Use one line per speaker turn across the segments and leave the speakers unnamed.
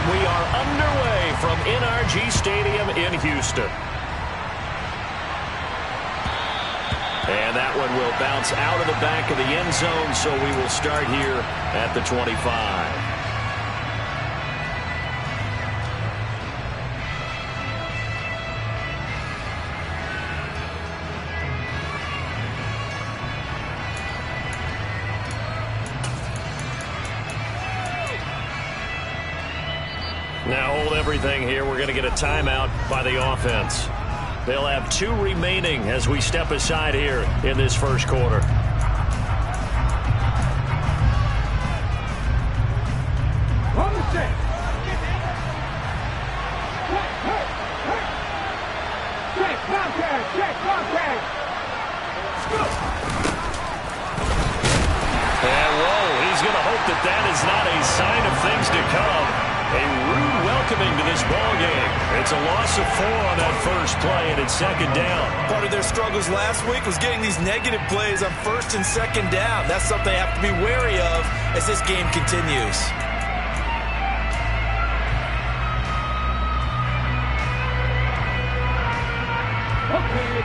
And we are underway from NRG Stadium in Houston. And that one will bounce out of the back of the end zone, so we will start here at the 25. Now hold everything here. We're going to get a timeout by the offense. They'll have 2 remaining as we step aside here in this first quarter. And whoa, he's going to hope that that is not a sign of things to come. A rude welcoming to this ball game. It's a loss of 4 on that first play, and it's second down.
Part of their struggles last week was getting these negative plays on first and second down. That's something they have to be wary of as this game continues.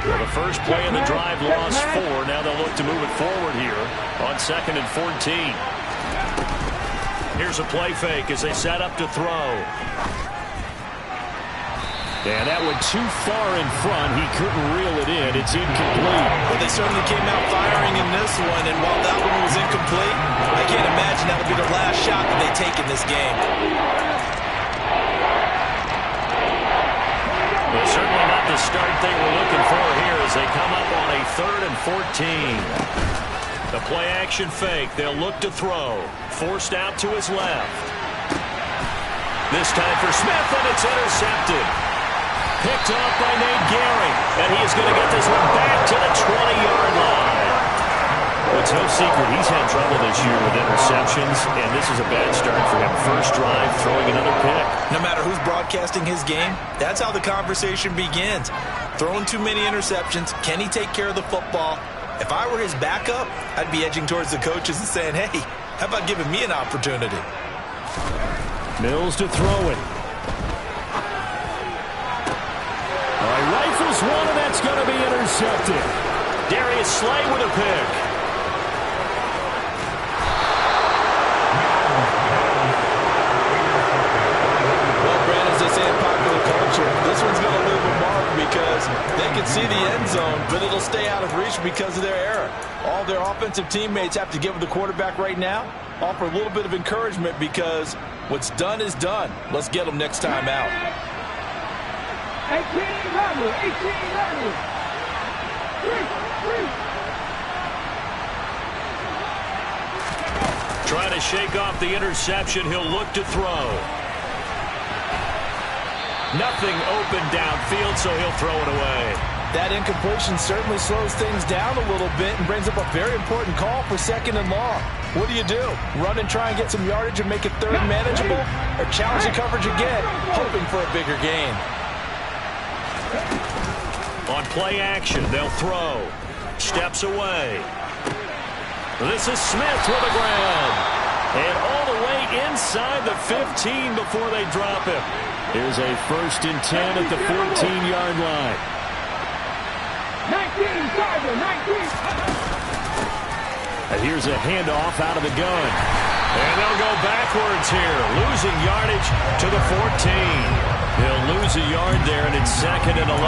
Well, the first play of the drive lost 4. Now they'll look to move it forward here on 2nd and 14. Here's a play fake as they set up to throw. And that went too far in front. He couldn't reel it in. It's incomplete.
Well, they certainly came out firing in this one, and while that one was incomplete, I can't imagine that would be the last shot that they take in this game.
Well, certainly not the start they were looking for here as they come up on a 3rd and 14. The play-action fake. They'll look to throw. Forced out to his left. This time for Smith, and it's intercepted. Picked off by Nate Gehring, and he is going to get this one back to the 20-yard line. It's no secret he's had trouble this year with interceptions, and this is a bad start for him. First drive, throwing another pick.
No matter who's broadcasting his game, that's how the conversation begins. Throwing too many interceptions. Can he take care of the football? If I were his backup, I'd be edging towards the coaches and saying, hey, how about giving me an opportunity?
Mills to throw it. All right, rifles one, and that's going to be intercepted. Darius Slay with a pick.
Well, Brandon, as they say in popular culture, this one's going to leave a mark because they can see the end zone, but it'll stay out of reach because of their error. All their offensive teammates have to give the quarterback right now, offer a little bit of encouragement because what's done is done. Let's get them next time out.
18
Trying to shake off the interception. He'll look to throw. Nothing open downfield, so he'll throw it away.
That incompletion certainly slows things down a little bit and brings up a very important call for 2nd and long. What do? Run and try and get some yardage and make it 3rd manageable? Or challenge the coverage again, hoping for a bigger gain?
On play action, they'll throw. Steps away. This is Smith with a grab. And all the way inside the 15 before they drop him. Here's a 1st and 10 at the 14-yard line.
19, 19.
And here's a handoff out of the gun. And they'll go backwards here, losing yardage to the 14. They'll lose a yard there, and it's 2nd and 11.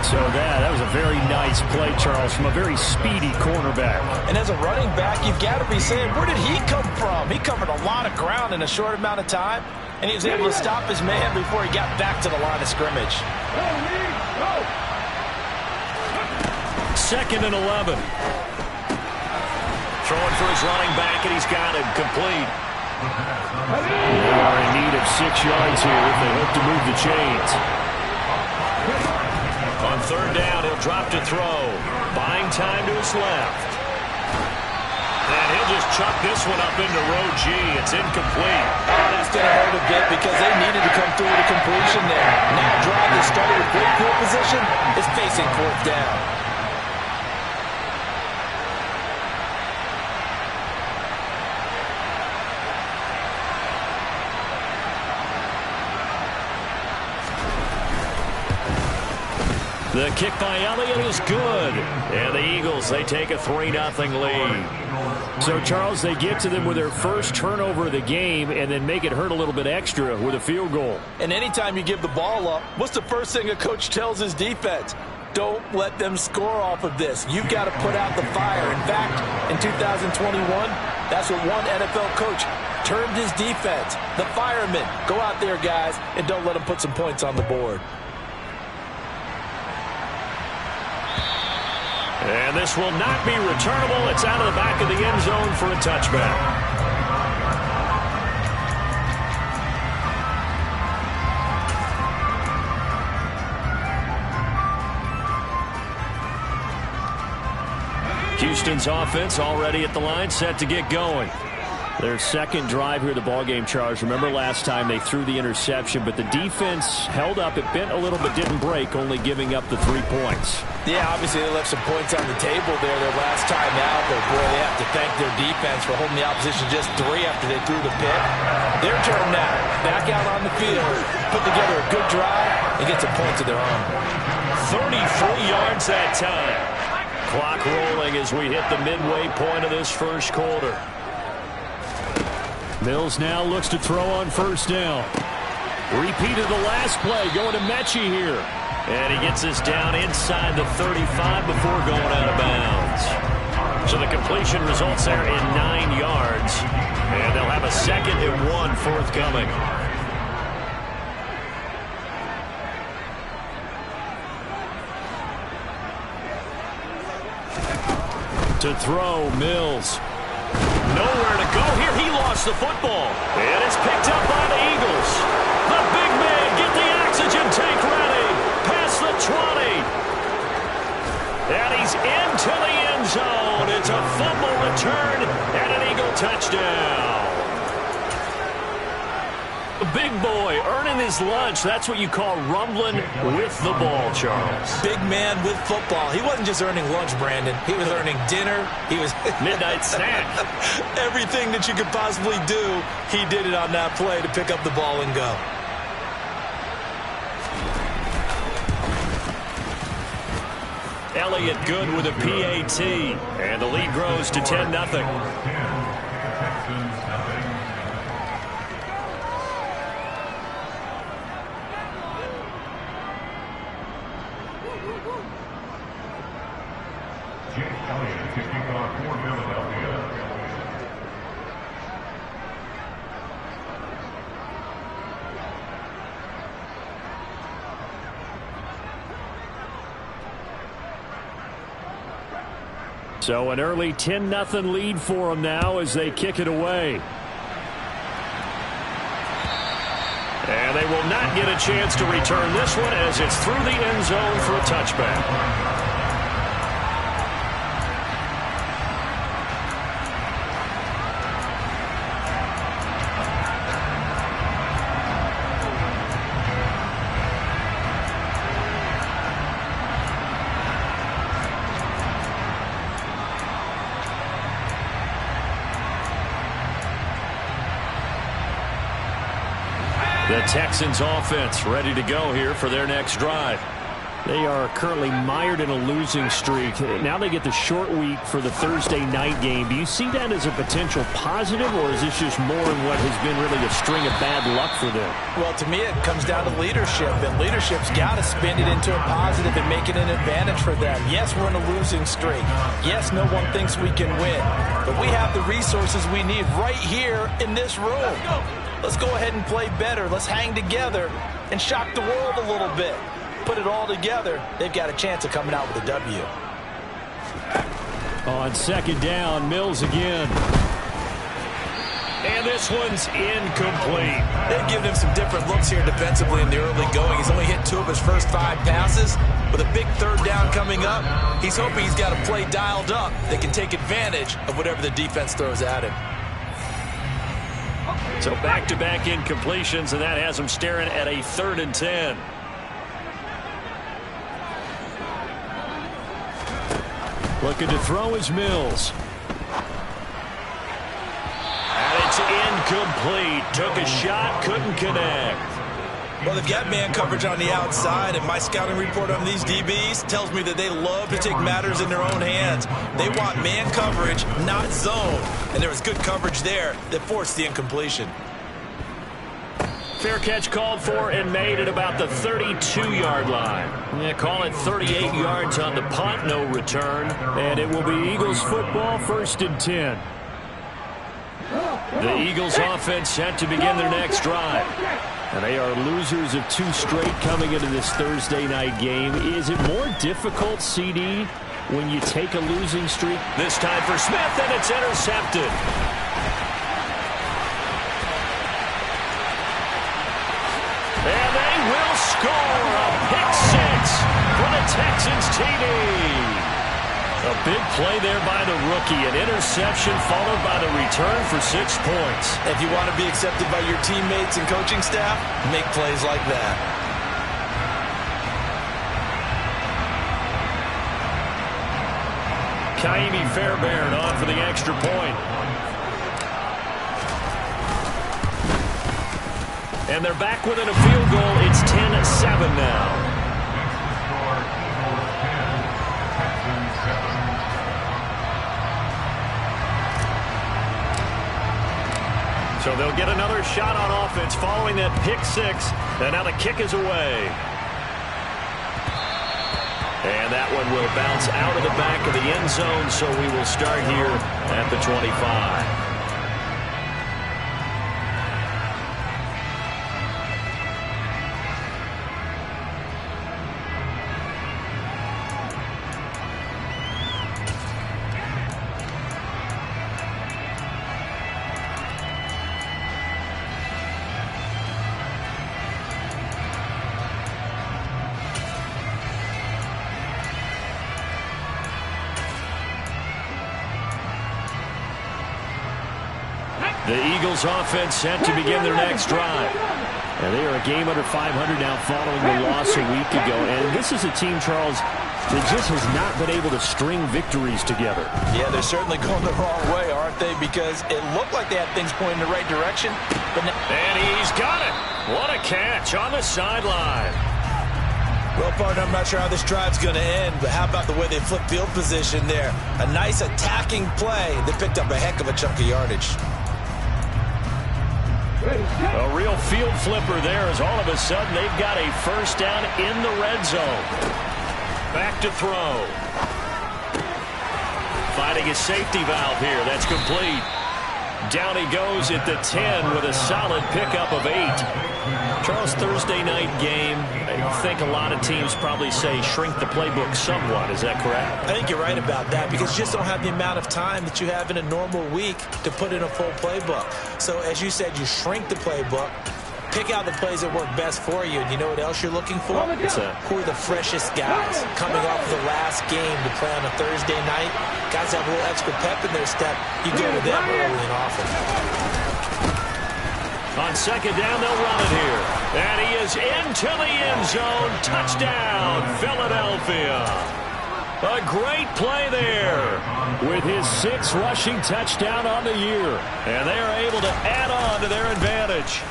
So that was a very nice play, Charles, from a very speedy cornerback.
And as a running back, you've got to be saying, where did he come from? He covered a lot of ground in a short amount of time, and he was able to stop his man before he got back to the line of scrimmage.
2nd and 11. Throwing for his running back, and he's got it complete. They are in need of 6 yards here if they hope to move the chains. On 3rd down, he'll drop to throw. Buying time to his left. And he'll just chuck this one up into row G. It's incomplete.
That's going to hurt a bit because they needed to come through with a completion there. Now a drive that started with great field position is facing 4th down.
The kick by Elliott is good. And the Eagles, they take a 3-0 lead. So, Charles, they get to them with their first turnover of the game and then make it hurt a little bit extra with a field goal.
And anytime you give the ball up, what's the first thing a coach tells his defense? Don't let them score off of this. You've got to put out the fire. In fact, in 2021, that's what one NFL coach termed his defense. The firemen. Go out there, guys, and don't let them put some points on the board.
And this will not be returnable. It's out of the back of the end zone for a touchback. Houston's offense already at the line, set to get going. Their second drive here of the ballgame, Charles. Remember last time they threw the interception, but the defense held up. It bent a little but didn't break, only giving up the 3 points.
Yeah, obviously they left some points on the table there their last time out, but boy, they have to thank their defense for holding the opposition just 3 after they threw the pick. Their turn now. Back out on the field, put together a good drive, and get some points of their own.
33 yards that time. Clock rolling as we hit the midway point of this first quarter. Mills now looks to throw on first down. Repeat of the last play, going to Mechie here. And he gets us down inside the 35 before going out of bounds. So the completion results there in 9 yards. And they'll have a 2nd and 1 forthcoming. To throw, Mills. Nowhere to go here. He lost the football. And it's picked up by the Eagles. The big man, get the oxygen tank ready. Past the 20. And he's into the end zone. It's a fumble return and an Eagle touchdown. The big boy earning his lunch. That's what you call rumbling with the ball, Charles.
Big man with football. He wasn't just earning lunch, Brandon. He was earning dinner. He was
midnight snack.
Everything that you could possibly do, he did it on that play to pick up the ball and go.
Elliott good with a PAT. And the lead grows to 10-0. So an early 10-0 lead for them now as they kick it away. And they will not get a chance to return this one as it's through the end zone for a touchback. The Texans offense ready to go here for their next drive. They are currently mired in a losing streak. Now they get the short week for the Thursday night game. Do you see that as a potential positive, or is this just more in what has been really a string of bad luck for them?
Well, to me, it comes down to leadership, and leadership's got to spin it into a positive and make it an advantage for them. Yes, we're in a losing streak. Yes, no one thinks we can win, but we have the resources we need right here in this room. Let's go ahead and play better. Let's hang together and shock the world a little bit. Put it all together, they've got a chance of coming out with a W.
On second down, Mills again. And this one's incomplete.
They've given him some different looks here defensively in the early going. He's only hit 2 of his first 5 passes. With a big third down coming up, he's hoping he's got a play dialed up that can take advantage of whatever the defense throws at him.
So back-to-back incompletions, and that has him staring at a 3rd and 10. Looking to throw is Mills. And it's incomplete. Took a shot, couldn't connect.
Well, they've got man coverage on the outside, and my scouting report on these DBs tells me that they love to take matters in their own hands. They want man coverage, not zone. And there was good coverage there that forced the incompletion.
Fair catch called for and made at about the 32-yard line. Yeah, call it 38 yards on the punt, no return. And it will be Eagles football, 1st and 10. The Eagles offense set to begin their next drive. And they are losers of 2 straight coming into this Thursday night game. Is it more difficult, CD, when you take a losing streak? This time for Smith, and it's intercepted. And they will score a pick 6 for the Texans TD. A big play there by the rookie. An interception followed by the return for 6 points.
If you want to be accepted by your teammates and coaching staff, make plays like that.
Kaimi Fairbairn on for the extra point. And they're back within a field goal. It's 10-7 now. So they'll get another shot on offense following that pick 6. And now the kick is away. And that one will bounce out of the back of the end zone. So we will start here at the 25. The Eagles offense set to begin their next drive. And they are a game under 500 now following the loss a week ago. And this is a team, Charles, that just has not been able to string victories together.
Yeah, they're certainly going the wrong way, aren't they? Because it looked like they had things pointing in the right direction.
And he's got it. What a catch on the sideline.
Well, partner, I'm not sure how this drive's going to end, but how about the way they flipped field position there? A nice attacking play that picked up a heck of a chunk of yardage.
A real field flipper there as all of a sudden they've got a first down in the red zone. Back to throw. Finding a safety valve here. That's complete. Down he goes at the 10 with a solid pickup of 8. Charles, Thursday night game, I think a lot of teams probably say shrink the playbook somewhat. Is that correct?
I think you're right about that because you just don't have the amount of time that you have in a normal week to put in a full playbook. So as you said, you shrink the playbook, pick out the plays that work best for you, and you know what else you're looking for? Who are the freshest guys coming off of the last game to play on a Thursday night? Guys have a little extra pep in their step. You go to them early and often.
On second down, they'll run it here. And he is into the end zone. Touchdown, Philadelphia. A great play there with his 6th rushing touchdown on the year. And they are able to add on to their advantage.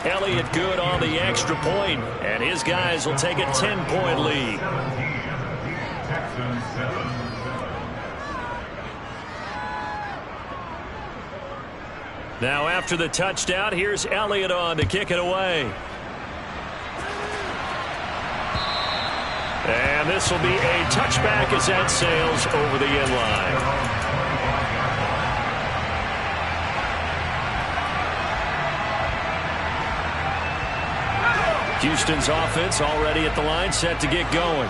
Elliott good on the extra point, and his guys will take a 10-point lead. Now after the touchdown, here's Elliott on to kick it away. And this will be a touchback as that sails over the end line. Houston's offense already at the line, set to get going.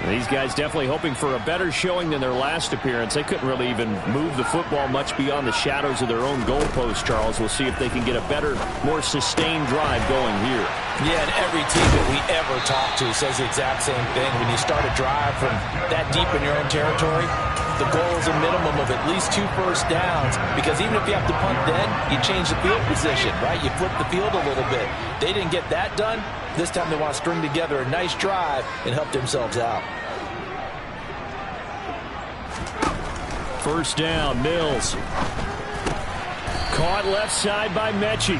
These guys definitely hoping for a better showing than their last appearance. They couldn't really even move the football much beyond the shadows of their own goalpost, Charles. We'll see if they can get a better, more sustained drive going here.
Yeah, and every team that we ever talk to says the exact same thing. When you start a drive from that deep in your own territory, the goal is a minimum of at least 2 first downs, because even if you have to punt then, you change the field position, right? You flip the field a little bit. They didn't get that done. This time they want to string together a nice drive and help themselves out.
First down, Mills. Caught left side by Mechie.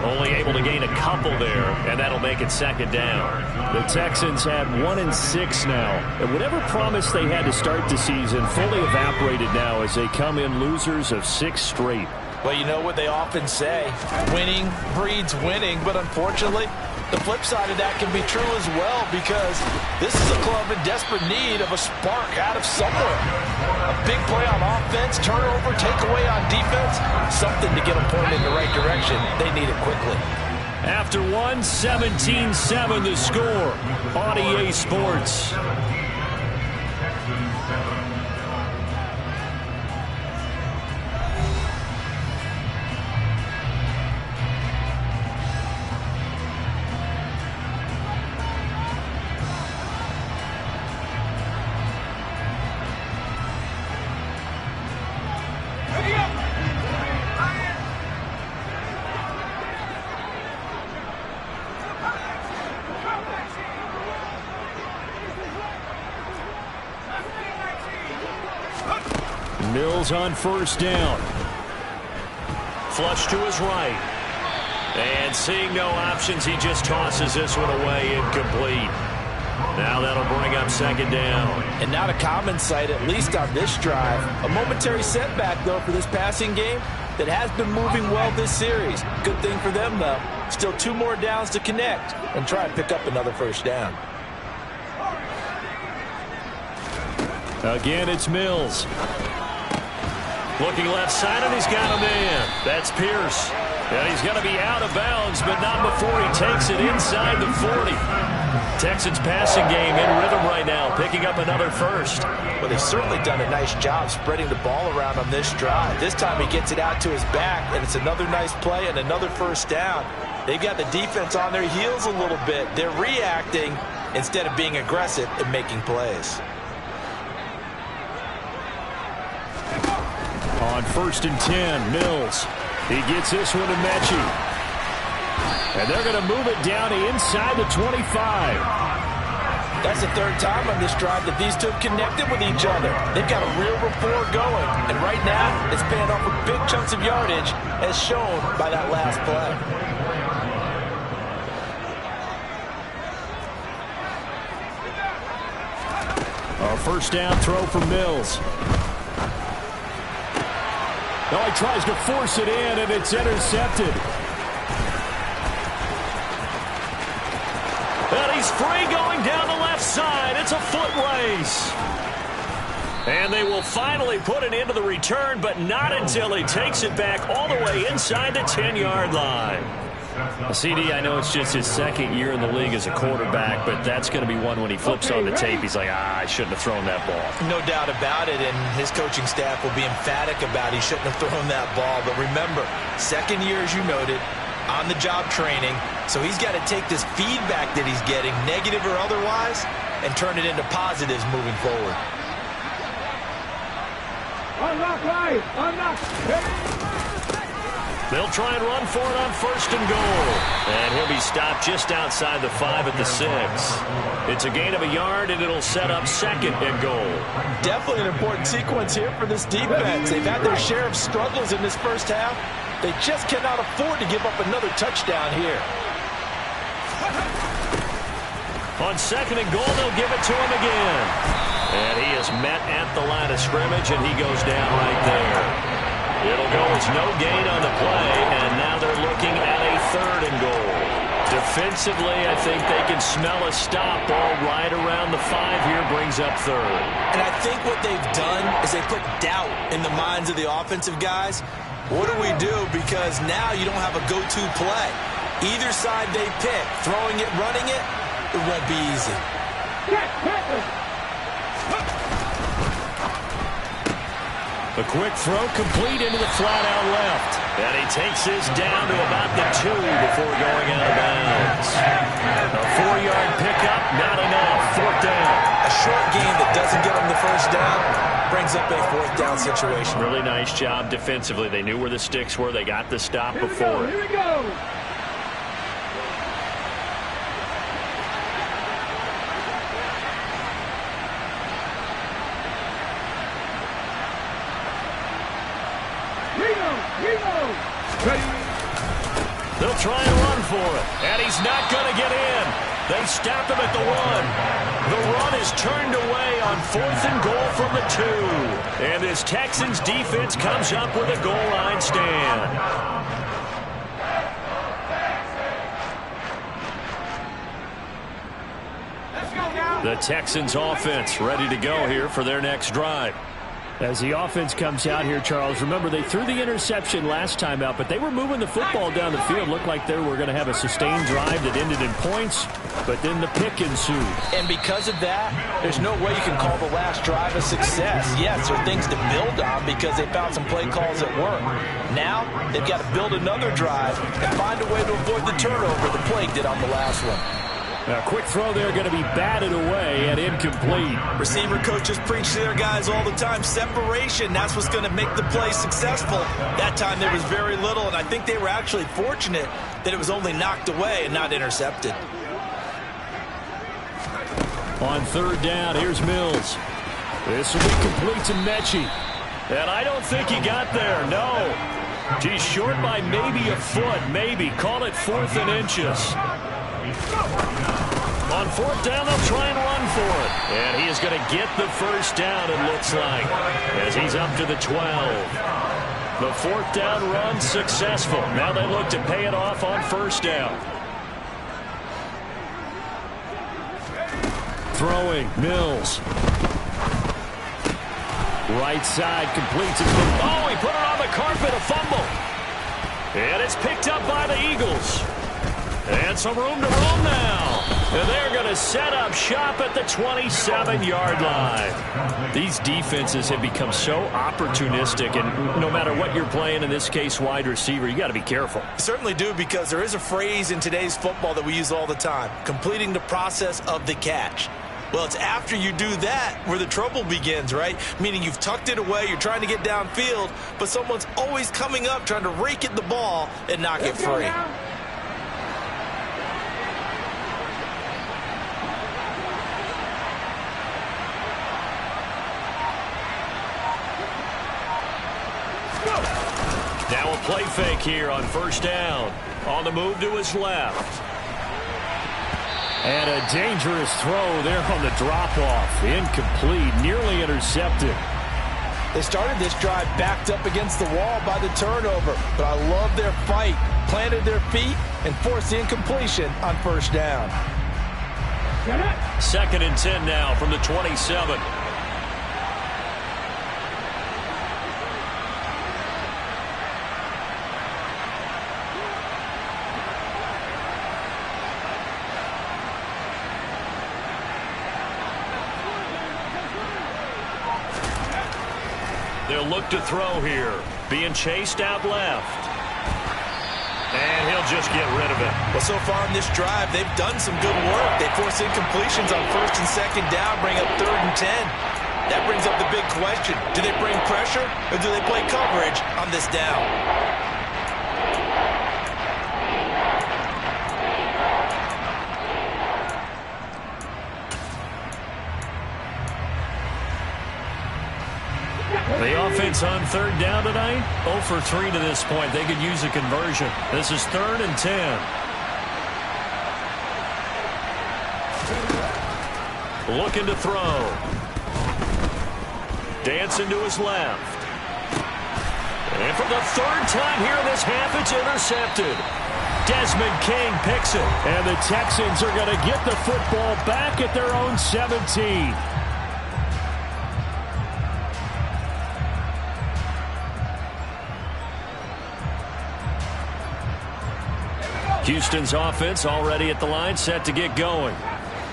Only able to gain a couple there, and that'll make it second down.
The Texans had 1-6 now, and whatever promise they had to start the season fully evaporated now as they come in losers of 6 straight.
Well, you know what they often say, winning breeds winning, but unfortunately, the flip side of that can be true as well, because this is a club in desperate need of a spark out of somewhere. A big play on offense, turnover, takeaway on defense, something to get them pointed in the right direction. They need it quickly.
After 1, 17-7 the score on EA Sports.
Mills on first down.
Flush to his right. And seeing no options, he just tosses this one away, incomplete. Now that'll bring up second down.
And not a common sight, at least on this drive. A momentary setback, though, for this passing game that has been moving well this series. Good thing for them, though. Still 2 more downs to connect and try and pick up another first down.
Again, it's Mills.
Looking left side, and he's got a man. That's Pierce. And he's going to be out of bounds, but not before he takes it inside the 40. Texans passing game in rhythm right now, picking up another first.
Well, they've certainly done a nice job spreading the ball around on this drive. This time he gets it out to his back, and it's another nice play and another first down. They've got the defense on their heels a little bit. They're reacting instead of being aggressive and making plays.
On 1st and 10, Mills. He gets this one to Mechie. And they're going to move it down inside the 25.
That's the 3rd time on this drive that these two have connected with each other. They've got a real rapport going. And right now, it's paying off with big chunks of yardage, as shown by that last play.
A first down throw for Mills. Now he tries to force it in, and it's intercepted.
And he's free going down the left side. It's a foot race. And they will finally put it into the return, but not until he takes it back all the way inside the 10-yard line.
CD, I know it's just his 2nd year in the league as a quarterback, but that's going to be one when he flips on the tape. He's like, I shouldn't have thrown that ball.
No doubt about it, and his coaching staff will be emphatic about he shouldn't have thrown that ball. But remember, 2nd year, as you noted, on-the-job training, so he's got to take this feedback that he's getting, negative or otherwise, and turn it into positives moving forward.
Unlock right, unlock.
They'll try and run for it on 1st and goal. And he'll be stopped just outside the 5 at the 6. It's a gain of a yard, and it'll set up 2nd and goal.
Definitely an important sequence here for this defense. They've had their share of struggles in this first half. They just cannot afford to give up another touchdown here.
On 2nd and goal, they'll give it to him again. And he is met at the line of scrimmage, and he goes down right there. It'll go as no gain on the play, and now they're looking at a 3rd and goal. Defensively, I think they can smell a stop ball right around the 5 here, brings up 3rd.
And I think what they've done is they put doubt in the minds of the offensive guys. What do we do? Because now you don't have a go-to play. Either side they pick, throwing it, running it, it won't be easy.
A quick throw complete into the flat out left. And he takes this down to about the 2 before going out of bounds. A 4-yard pickup, not enough. 4th down.
A short game that doesn't get them the first down brings up a 4th down situation.
Really nice job defensively. They knew where the sticks were. They got the stop before it.
Here we go.
They'll try and run for it. And he's not going to get in. They stop him at the 1. The run is turned away on 4th and goal from the 2. And this Texans defense comes up with a goal line stand. The Texans offense ready to go here for their next drive.
As the offense comes out here, Charles, remember they threw the interception last time out, but they were moving the football down the field. Looked like they were going to have a sustained drive that ended in points, but then the pick ensued.
And because of that, there's no way you can call the last drive a success. Yes, there are things to build on because they found some play calls that work. Now, they've got to build another drive and find a way to avoid the turnover the play did on the last one.
A quick throw there going to be batted away and incomplete.
Receiver coaches preach to their guys all the time. Separation, that's what's going to make the play successful. That time there was very little, and I think they were actually fortunate that it was only knocked away and not intercepted.
On 3rd down, here's Mills. This will be complete to Mechie.
And I don't think he got there, no. He's short by maybe a foot, maybe. Call it 4th and inches. On 4th down, they'll try and run for it. And he is going to get the first down, it looks like, as he's up to the 12. The 4th down run successful. Now they look to pay it off on 1st down.
Throwing, Mills. Right side completes it.
Oh, he put it on the carpet, a fumble. And it's picked up by the Eagles. And some room to roam now. And they're going to set up shop at the 27-yard line. These defenses have become so opportunistic, and no matter what you're playing, in this case wide receiver, you got to be careful.
You certainly do, because there is a phrase in today's football that we use all the time: completing the process of the catch. Well, it's after you do that where the trouble begins, right? Meaning you've tucked it away, you're trying to get downfield, but someone's always coming up trying to rake at the ball and knock it free.
Now a play fake here on 1st down. On the move to his left.
And a dangerous throw there on the drop-off. Incomplete, nearly intercepted.
They started this drive backed up against the wall by the turnover, but I love their fight. Planted their feet and forced the incompletion on 1st down.
2nd and 10 now from the 27. They'll look to throw here. Being chased out left. And he'll just get rid of it.
Well, so far in this drive, they've done some good work. They force incompletions on 1st and 2nd down, bring up 3rd and 10. That brings up the big question. Do they bring pressure or do they play coverage on this down?
The offense on 3rd down tonight, 0 for 3 to this point. They could use a conversion. This is 3rd and 10. Looking to throw. Dancing to his left. And for the 3rd time here in this half, it's intercepted. Desmond King picks it.
And the Texans are going to get the football back at their own 17.
Houston's offense already at the line, set to get going.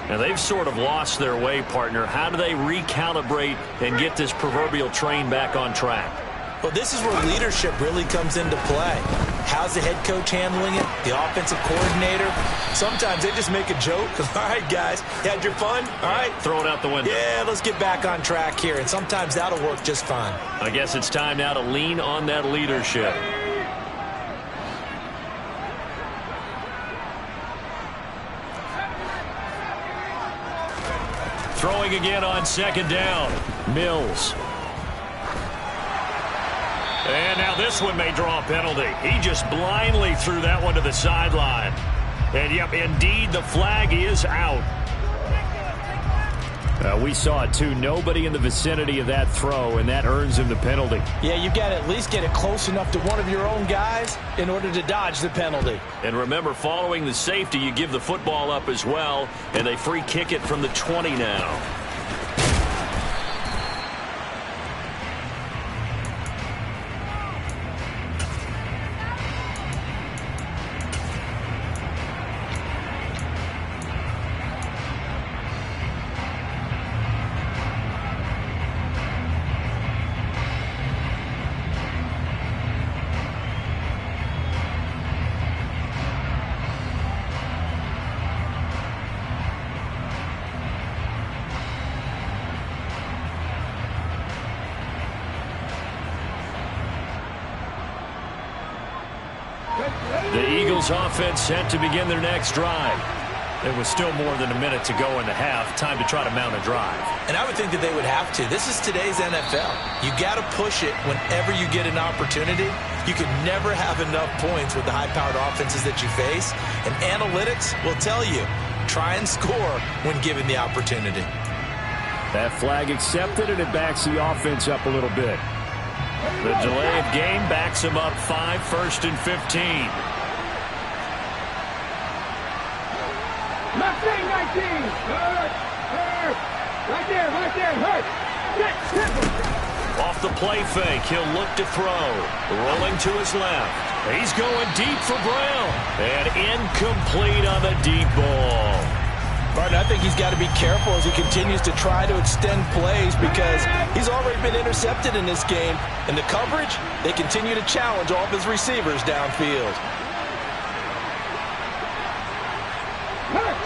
Now they've sort of lost their way, partner. How do they recalibrate and get this proverbial train back on track?
Well, this is where leadership really comes into play. How's the head coach handling it? The offensive coordinator? Sometimes they just make a joke. All right, guys, you had your fun? All right.
Throw it out the window.
Yeah, let's get back on track here. And sometimes that'll work just fine.
I guess it's time now to lean on that leadership. Throwing again on 2nd down. Mills. And now Now this one may draw a penalty. He just blindly threw that one to the sideline. And, yep, indeed, the flag is out.
We saw it, too. Nobody in the vicinity of that throw, and that earns him the penalty.
Yeah, you've got to at least get it close enough to one of your own guys in order to dodge the penalty.
And remember, following the safety, you give the football up as well, and they free kick it from the 20 now.
The Eagles offense set to begin their next drive. There was still more than a minute to go in the half. Time to try to mount a drive.
And I would think that they would have to. This is today's NFL. You got to push it whenever you get an opportunity. You can never have enough points with the high-powered offenses that you face. And analytics will tell you, try and score when given the opportunity.
That flag accepted, and it backs the offense up a little bit. The delay of game backs him up 5, 1st and 15.
19. Hurt. Right there, hurt. Hit.
Off the play fake, he'll look to throw. Rolling to his left. He's going deep for Brown. And incomplete on the deep ball.
Martin, I think he's got to be careful as he continues to try to extend plays because he's already been intercepted in this game. And the coverage, they continue to challenge all of his receivers downfield.
Hurt.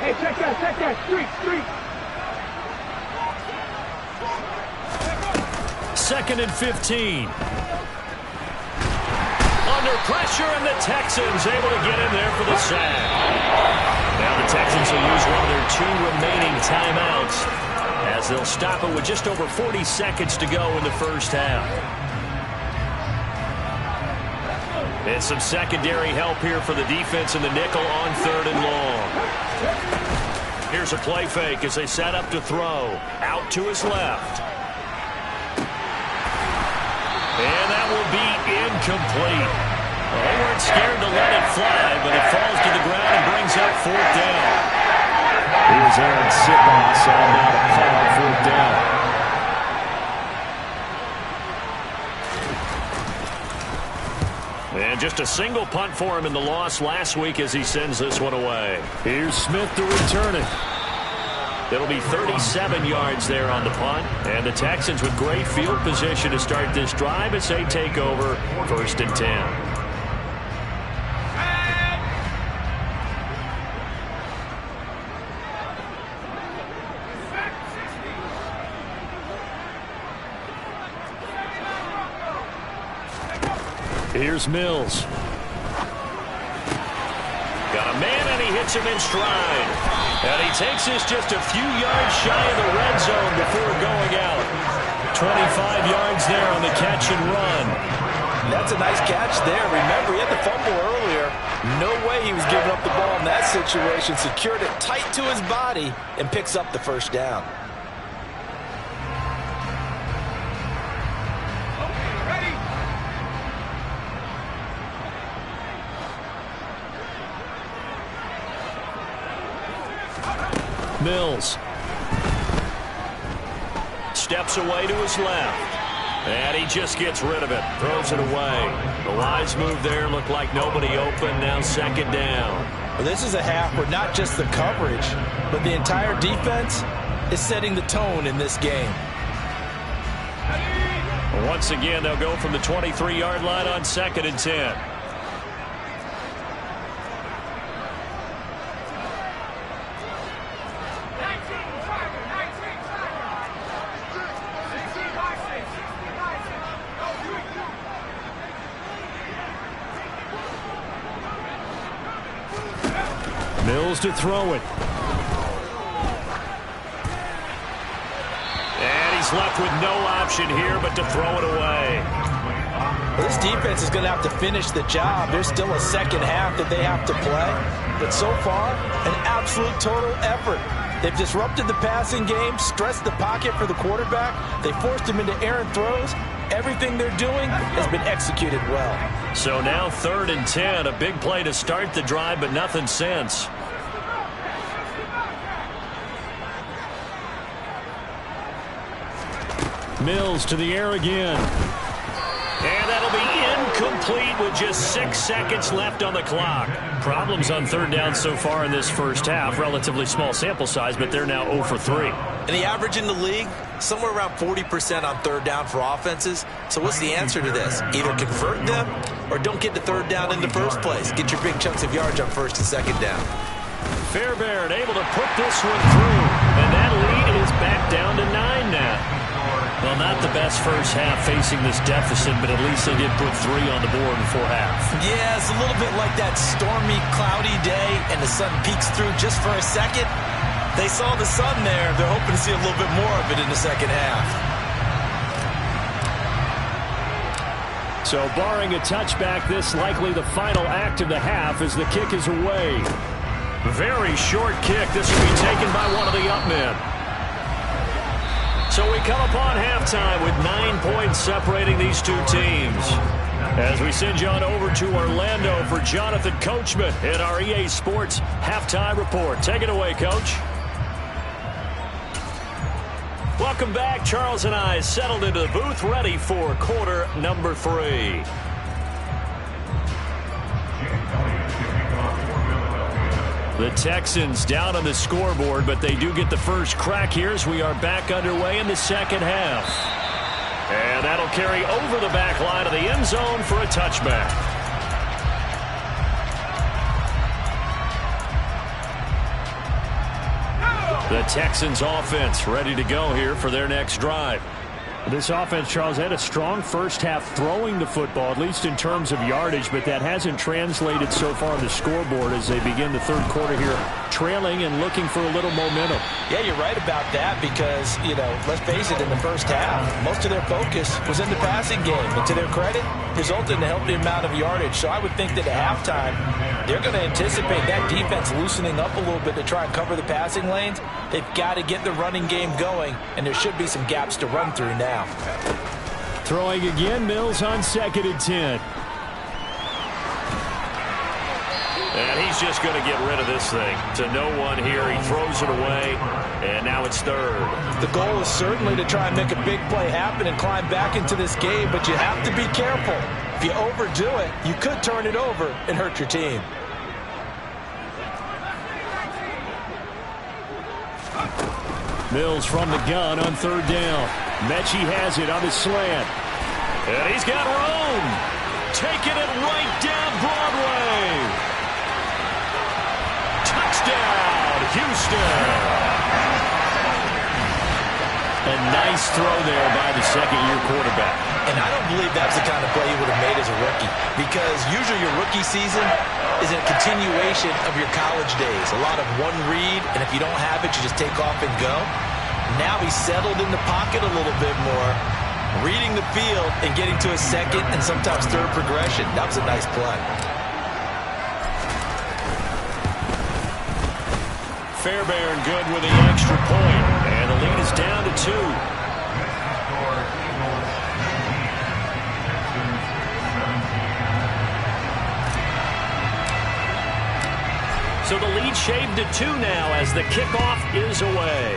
Hey, check that. Street.
2nd and 15. Under pressure, and the Texans able to get in there for the sack. Now the Texans will use one of their 2 remaining timeouts as they'll stop it with just over 40 seconds to go in the first half. And some secondary help here for the defense in the nickel on 3rd and long. Here's a play fake as they set up to throw. Out to his left. And that will be incomplete. Well, they weren't scared to let it fly, but it falls to the ground and brings up 4th down.
Here's Aaron Sitboss on now to punt on 4th down.
And just a single punt for him in the loss last week as he sends this one away.
Here's Smith to return it.
It'll be 37 yards there on the punt. And the Texans with great field position to start this drive as they take over 1st and 10.
Here's Mills.
Got a man, and he hits him in stride. And he takes this just a few yards shy of the red zone before going out. 25 yards there on the catch and run.
That's a nice catch there. Remember, he had the fumble earlier. No way he was giving up the ball in that situation. Secured it tight to his body and picks up the 1st down.
Mills steps away to his left, and he just gets rid of it, throws it away. The wise move there, looked like nobody open. Now 2nd down.
Well, this is a half where not just the coverage, but the entire defense is setting the tone in this game.
Once again, they'll go from the 23-yard line on 2nd and 10.
Mills to throw it. And he's left with no option here but to throw it away.
Well, this defense is going to have to finish the job. There's still a second half that they have to play. But so far, an absolute total effort. They've disrupted the passing game, stressed the pocket for the quarterback. They forced him into errant throws. Everything they're doing has been executed well.
So now 3rd and 10, a big play to start the drive, but nothing since. Mills to the air again. And that'll be incomplete with just 6 seconds left on the clock. Problems on 3rd down so far in this first half. Relatively small sample size, but they're now 0 for 3.
And the average in the league, somewhere around 40% on 3rd down for offenses. So what's the answer to this? Either convert them or don't get to 3rd down in the first place. Get your big chunks of yards on 1st and 2nd down.
Fairbairn able to put this one through. And that lead is back down to 9 now. Well, not the best first half facing this deficit, but at least they did put 3 on the board before half.
Yeah, it's a little bit like that stormy, cloudy day, and the sun peeks through just for a second. They saw the sun there. They're hoping to see a little bit more of it in the second half.
So barring a touchback, this likely the final act of the half as the kick is away. Very short kick. This will be taken by one of the up men. So we come upon halftime with 9 points separating these two teams. As we send you on over to Orlando for Jonathan Coachman in our EA Sports Halftime Report. Take it away, Coach. Welcome back. Charles and I settled into the booth, ready for quarter number 3. The Texans down on the scoreboard, but they do get the first crack here as we are back underway in the second half. And that'll carry over the back line of the end zone for a touchback. The Texans offense ready to go here for their next drive. This offense, Charles, had a strong first half throwing the football, at least in terms of yardage, but that hasn't translated so far on the scoreboard as they begin the 3rd quarter here, trailing and looking for a little momentum.
Yeah, you're right about that because, let's face it, in the first half, most of their focus was in the passing game. And to their credit, resulted in a healthy amount of yardage. So I would think that at halftime, they're going to anticipate that defense loosening up a little bit to try and cover the passing lanes. They've got to get the running game going, and there should be some gaps to run through now.
Throwing again, Mills on 2nd and 10. And he's just going to get rid of this thing. To no one here. He throws it away, and now it's 3rd.
The goal is certainly to try and make a big play happen and climb back into this game, but you have to be careful. If you overdo it, you could turn it over and hurt your team.
Mills from the gun on 3rd down. Mechie has it on the slant. And he's got room. Taking it right down Broadway. Touchdown, Houston. A nice throw there by the second-year quarterback.
And I don't believe that's the kind of play he would have made as a rookie, because usually your rookie season is a continuation of your college days. A lot of one read, and if you don't have it, you just take off and go. Now he's settled in the pocket a little bit more, reading the field and getting to a 2nd and sometimes 3rd progression. That was a nice play.
Fairbairn good with the extra point, and the lead is down to 2. So the lead shaved to 2 now as the kickoff is away.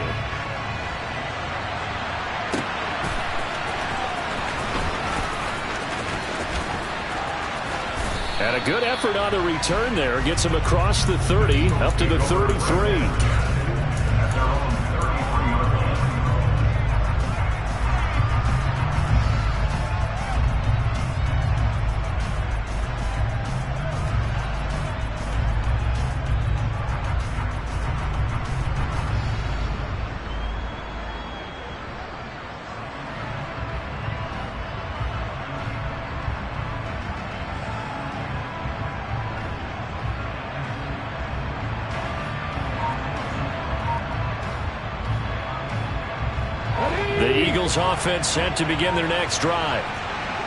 And a good effort on the return there. Gets him across the 30, up to the 33.
Eagles offense set to begin their next drive.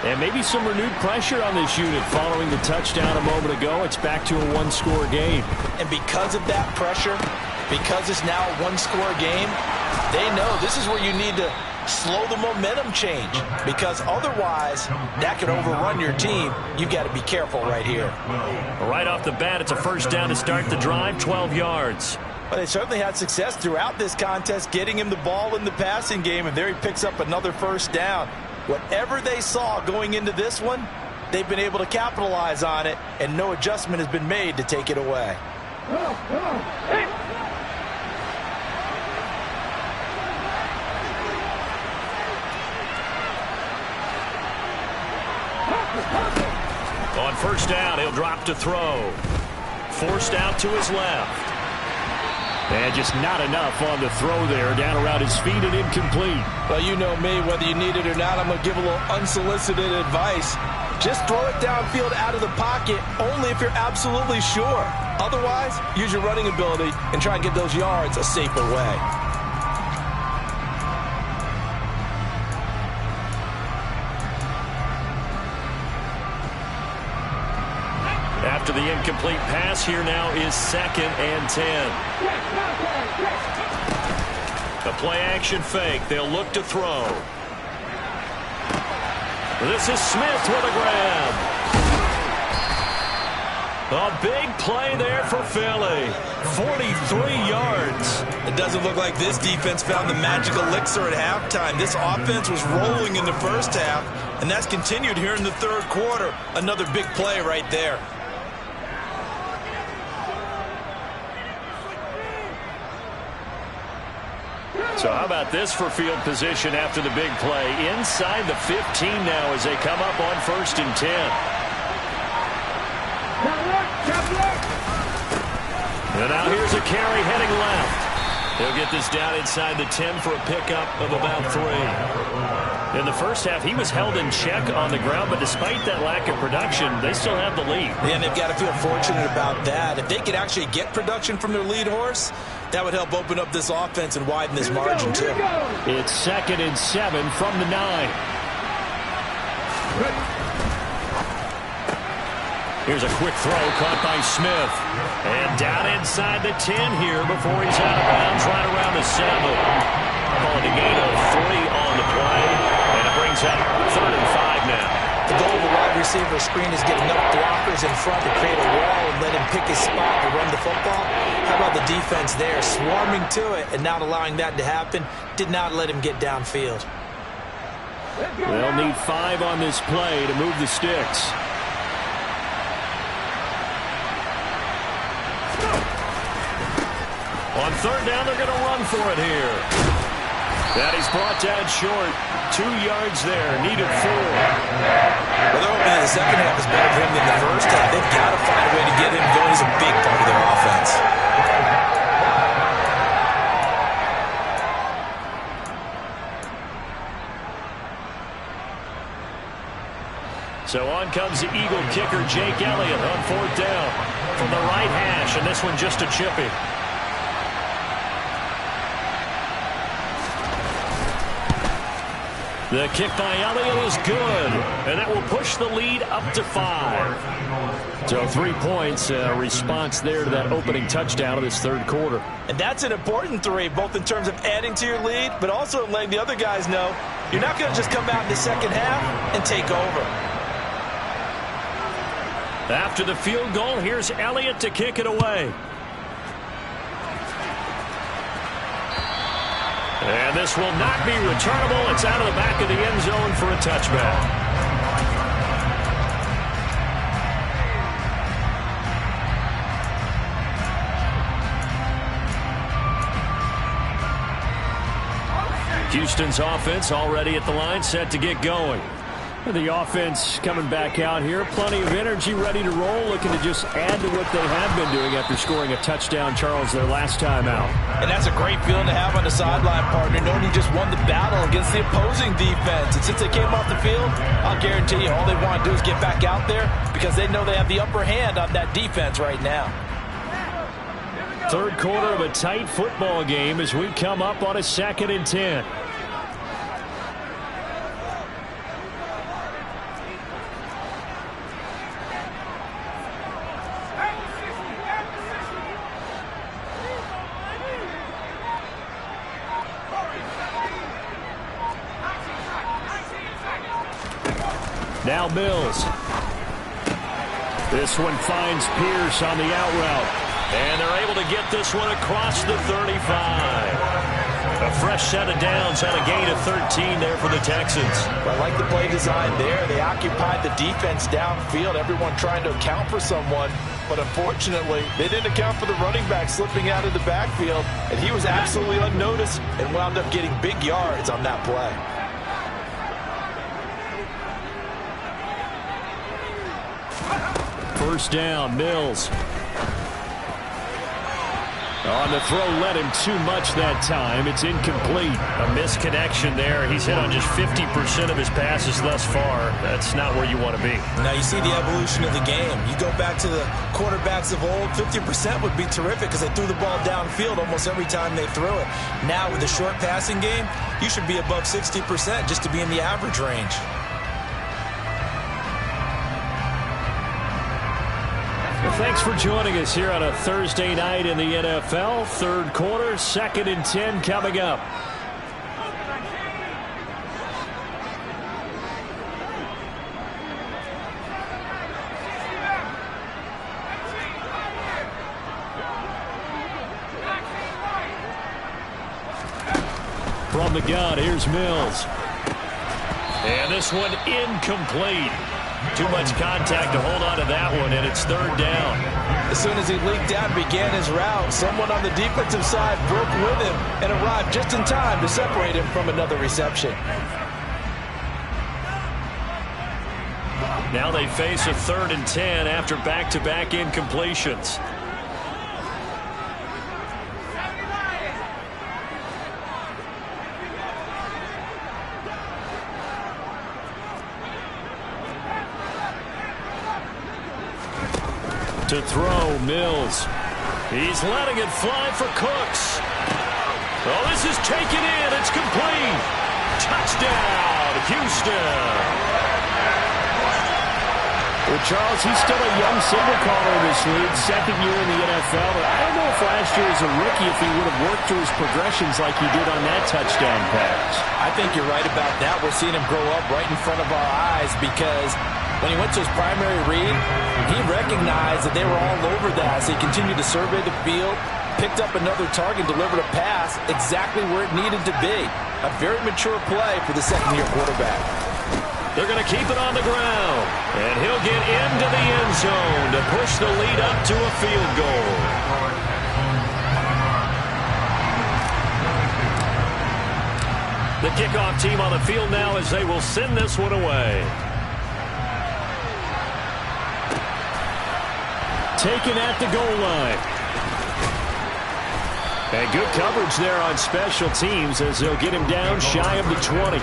And maybe some renewed pressure on this unit following the touchdown a moment ago. It's back to a one-score game.
And because of that pressure, because it's now a one-score game, they know this is where you need to slow the momentum change, because otherwise that could overrun your team. You've got to be careful right here.
Right off the bat, it's a first down to start the drive, 12 yards.
Well, they certainly had success throughout this contest getting him the ball in the passing game, and there he picks up another first down. Whatever they saw going into this one, they've been able to capitalize on it, and no adjustment has been made to take it away.
On first down, he'll drop to throw. Forced out to his left.
And just not enough on the throw there. Down around his feet and incomplete.
Well, you know me, whether you need it or not, I'm going to give a little unsolicited advice. Just throw it downfield out of the pocket only if you're absolutely sure. Otherwise, use your running ability and try and get those yards a safer way.
After the incomplete pass, here now is 2nd and 10. The play action fake. They'll look to throw. This is Smith with a grab. A big play there for Philly. 43 yards.
It doesn't look like this defense found the magic elixir at halftime. This offense was rolling in the first half, and that's continued here in the third quarter. Another big play right there.
So how about this for field position after the big play? Inside the 15 now as they come up on 1st and 10. And now here's a carry heading left. He'll get this down inside the 10 for a pickup of about 3. In the first half, he was held in check on the ground, but despite that lack of production, they still have the lead.
And they've got to feel fortunate about that. If they could actually get production from their lead horse, that would help open up this offense and widen this margin, too.
It's 2nd and 7 from the 9.
Here's a quick throw caught by Smith. And down inside the 10 here before he's out of bounds right around the 7. Calling a gain of 3 on the play. And it brings up 3rd and 5 now.
The goal of a wide receiver screen is get enough blockers in front to create a wall and let him pick his spot to run the football. How about the defense there, swarming to it and not allowing that to happen? Did not let him get downfield.
They'll need 5 on this play to move the sticks.
On 3rd down, they're going to run for it here. That he's brought down short. 2 yards there. Needed 4.
Well, they're hoping that the second half is better for him than the first half. They've got to find a way to get him going. He's a big part of their offense.
So on comes the Eagle kicker, Jake Elliott, on 4th down. From the right hash, and this one just a chippy. The kick by Elliott is good, and that will push the lead up to 5.
So 3 points, response there to that opening touchdown of this third quarter.
And that's an important 3, both in terms of adding to your lead, but also in letting the other guys know you're not going to just come out in the second half and take over.
After the field goal, here's Elliott to kick it away. And this will not be returnable. It's out of the back of the end zone for a touchback. Houston's offense already at the line, set to get going.
The offense coming back out here. Plenty of energy, ready to roll, looking to just add to what they have been doing after scoring a touchdown, Charles, their last time out.
And that's a great feeling to have on the sideline, partner, knowing you just won the battle against the opposing defense. And since they came off the field, I'll guarantee you all they want to do is get back out there because they know they have the upper hand on that defense right now.
Third quarter of a tight football game as we come up on a 2nd and 10. Now Mills. This one finds Pierce on the out route.
And they're able to get this one across the 35. A fresh set of downs on a gain of 13 there for the Texans.
I like the play design there. They occupied the defense downfield, everyone trying to account for someone. But unfortunately, they didn't account for the running back slipping out of the backfield. And he was absolutely unnoticed and wound up getting big yards on that play.
First down, Mills. On the throw, led him too much that time. It's incomplete.
A misconnection there. He's hit on just 50% of his passes thus far. That's not where you want to be.
Now you see the evolution of the game. You go back to the quarterbacks of old, 50% would be terrific because they threw the ball downfield almost every time they threw it. Now with the short passing game, you should be above 60% just to be in the average range.
Thanks for joining us here on a Thursday night in the NFL. Third quarter, 2nd and 10 coming up. From the gun, here's Mills.
And this one incomplete. Too much contact to hold on to that one, and it's third down.
As soon as he leaked out and began his route, someone on the defensive side broke with him and arrived just in time to separate him from another reception.
Now they face a 3rd and 10 after back-to-back incompletions. To throw, Mills. He's letting it fly for Cooks. Oh, this is taken in. It's complete. Touchdown, Houston.
Well, Charles, he's still a young signal caller in this league, 2nd year in the NFL. But I don't know if last year as a rookie if he would have worked through his progressions like he did on that touchdown pass.
I think you're right about that. We're seeing him grow up right in front of our eyes because when he went to his primary read, he recognized that they were all over that. So he continued to survey the field, picked up another target, delivered a pass exactly where it needed to be. A very mature play for the second-year quarterback.
They're going to keep it on the ground. And he'll get into the end zone to push the lead up to a field goal. The kickoff team on the field now as they will send this one away.
Taken at the goal line. And good coverage there on special teams as they'll get him down shy of the 20.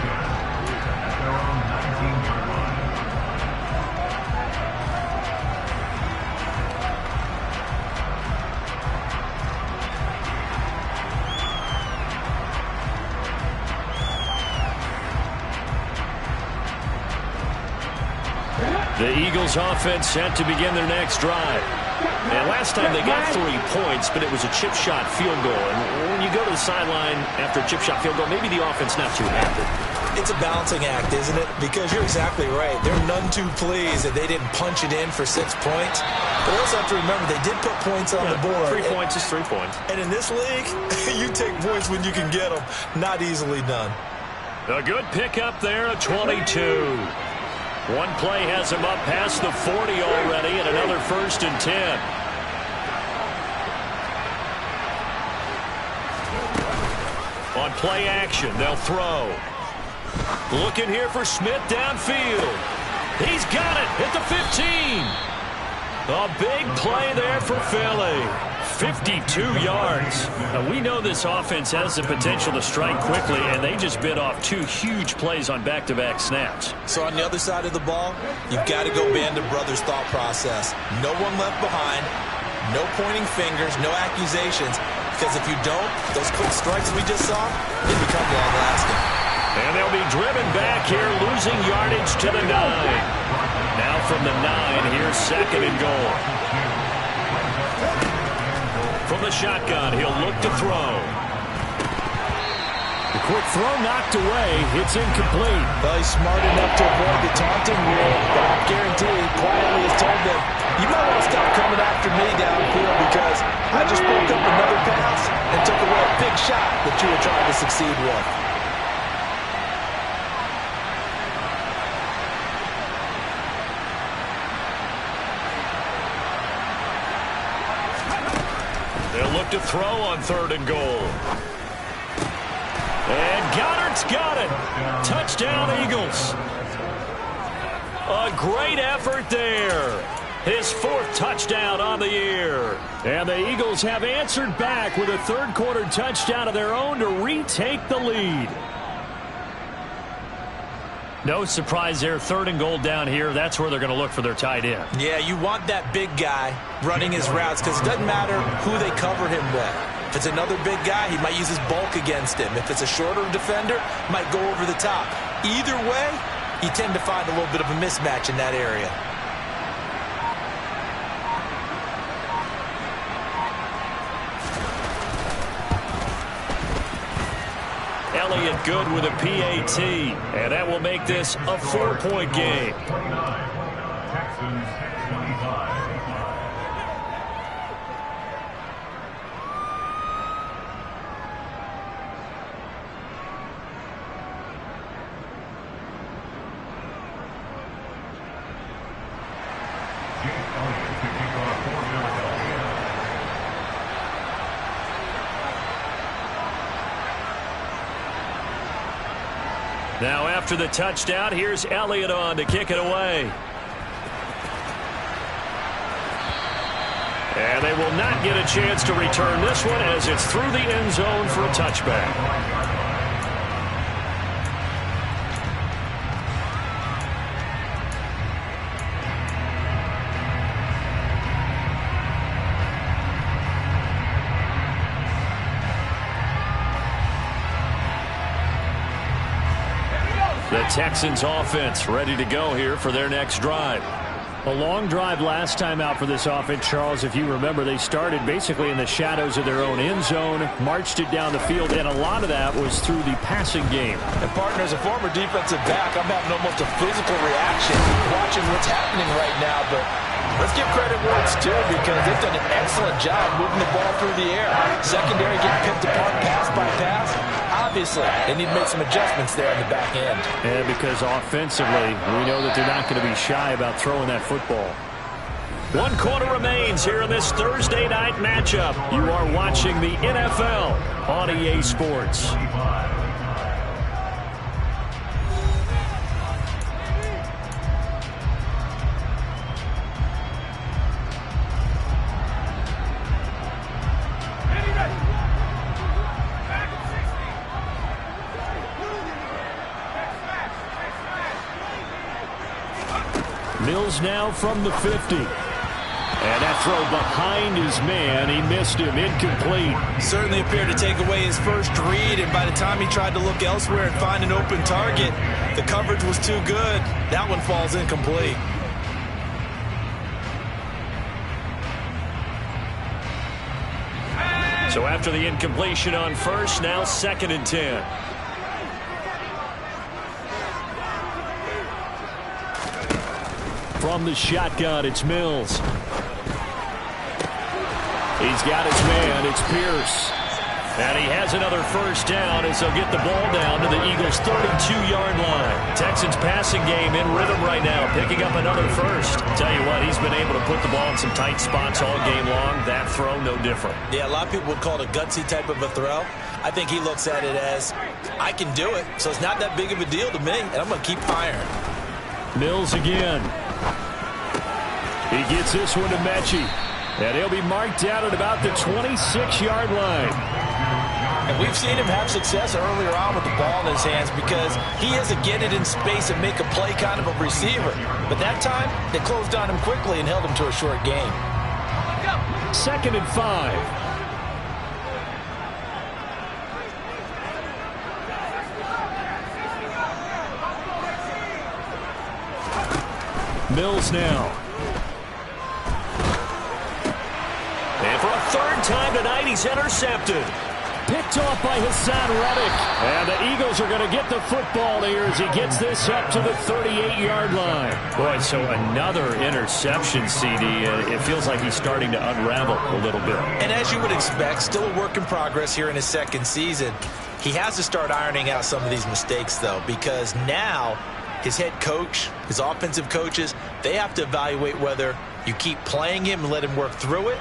The Eagles offense set to begin their next drive. And last time they got 3 points, but it was a chip shot field goal. And when you go to the sideline after a chip shot field goal, maybe the offense not too happy.
It's a balancing act, isn't it? Because you're exactly right. They're none too pleased that they didn't punch it in for 6 points. But also have to remember they did put points on the board.
3 points is 3 points.
And in this league, you take points when you can get them. Not easily done.
A good pickup there at 22. One play has him up past the 40 already, and another 1st and 10. On play action, they'll throw. Looking here for Smith downfield. He's got it at the 15. A big play there for Philly. 52 yards. Now, we know this offense has the potential to strike quickly, and they just bit off 2 huge plays on back-to-back snaps.
So on the other side of the ball, you've got to go Band of Brothers thought process. No one left behind, no pointing fingers, no accusations, because if you don't, those quick strikes we just saw, they become long-lasting.
And they'll be driven back here, losing yardage to the 9. Now from the 9, here's 2nd and goal. From the shotgun, he'll look to throw.
The quick throw knocked away. It's incomplete.
Well, he's smart enough to avoid the taunting rule, but I guarantee he quietly has told them, you might want to stop coming after me downfield because I just broke up another pass and took away a big shot that you were trying to succeed with.
They'll look to throw on 3rd and goal. And Goddard's got it. Touchdown, Eagles. A great effort there. His 4th touchdown on the year.
And the Eagles have answered back with a 3rd quarter touchdown of their own to retake the lead.
No surprise there. 3rd and goal down here. That's where they're going to look for their tight end.
Yeah, you want that big guy running his routes because it doesn't matter who they cover him with. If it's another big guy, he might use his bulk against him. If it's a shorter defender, might go over the top. Either way, you tend to find a little bit of a mismatch in that area.
Elliott good with a PAT, and that will make this a 4-point game.
Texans 25.
Now after the touchdown, here's Elliott on to kick it away. And they will not get a chance to return this one as it's through the end zone for a touchback. The Texans offense ready to go here for their next drive.
A long drive last time out for this offense, Charles. If you remember, they started basically in the shadows of their own end zone, marched it down the field, and a lot of that was through the passing game.
And partner, as a former defensive back, I'm having almost a physical reaction watching what's happening right now, but let's give credit where it's due because they've done an excellent job moving the ball through the air. Secondary getting picked apart pass by pass. Obviously, they need to make some adjustments there in the back end.
And because offensively, we know that they're not going to be shy about throwing that football.
1 quarter remains here in this Thursday night matchup. You are watching the NFL on EA Sports. Mills now from the 50. And that throw behind his man. He missed him. Incomplete.
Certainly appeared to take away his first read, and by the time he tried to look elsewhere and find an open target, the coverage was too good. That one falls incomplete.
So after the incompletion on first, now 2nd and 10.
From the shotgun, it's Mills. He's got his man. It's Pierce.
And he has another first down as they'll get the ball down to the Eagles' 32-yard line. Texans passing game in rhythm right now, picking up another first. Tell you what, he's been able to put the ball in some tight spots all game long. That throw, no different.
Yeah, a lot of people would call it a gutsy type of a throw. I think he looks at it as, I can do it, so it's not that big of a deal to me, and I'm going to keep firing.
Mills again. He gets this one to Mechie. And he'll be marked down at about the 26-yard line.
And we've seen him have success earlier on with the ball in his hands because he is a get it in space and make a play kind of a receiver. But that time, they closed on him quickly and held him to a short game.
2nd and 5. Mills now.
And for a 3rd time tonight, he's intercepted.
Picked off by Hassan Reddick. And the Eagles are going to get the football here as he gets this up to the 38-yard line.
Boy, so another interception, CD. It feels like he's starting to unravel a little bit.
And as you would expect, still a work in progress here in his second season. He has to start ironing out some of these mistakes, though, because now his head coach, his offensive coaches, they have to evaluate whether you keep playing him and let him work through it,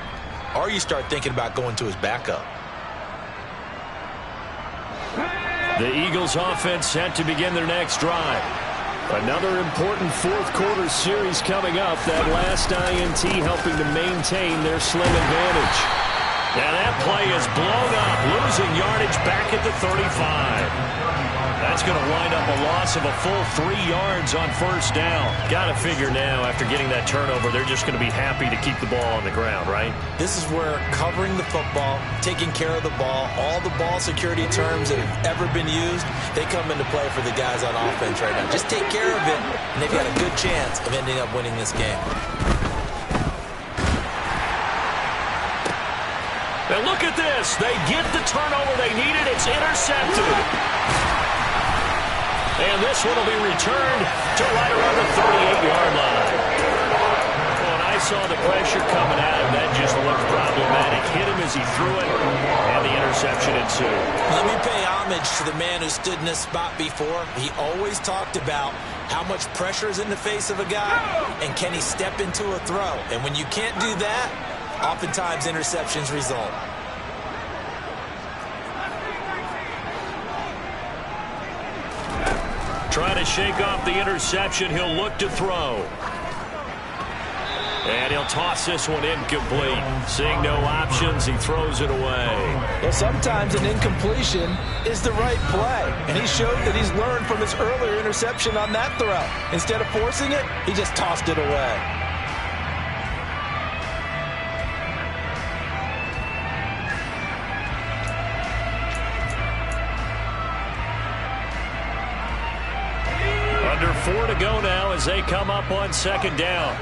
or you start thinking about going to his backup.
The Eagles offense set to begin their next drive. Another important fourth-quarter series coming up. That last INT helping to maintain their slim advantage. Now that play is blown up, losing yardage back at the 35. That's going to wind up a loss of a full 3 yards on first down. Got to figure now, after getting that turnover, they're just going to be happy to keep the ball on the ground, right?
This is where covering the football, taking care of the ball, all the ball security terms that have ever been used, they come into play for the guys on offense right now. Just take care of it, and they've got a good chance of ending up winning this game.
And look at this. They get the turnover they needed. It's intercepted. And this one will be returned to right around the 38-yard line. When I saw the pressure coming at him, that just looked problematic. Hit him as he threw it, and the interception ensued.
Let me pay homage to the man who stood in this spot before. He always talked about how much pressure is in the face of a guy, and can he step into a throw. And when you can't do that, oftentimes interceptions result.
Trying to shake off the interception. He'll look to throw. And he'll toss this one incomplete. Seeing no options, he throws it away.
Well, sometimes an incompletion is the right play. And he showed that he's learned from his earlier interception on that throw. Instead of forcing it, he just tossed it away.
Under 4 to go now as they come up on second down.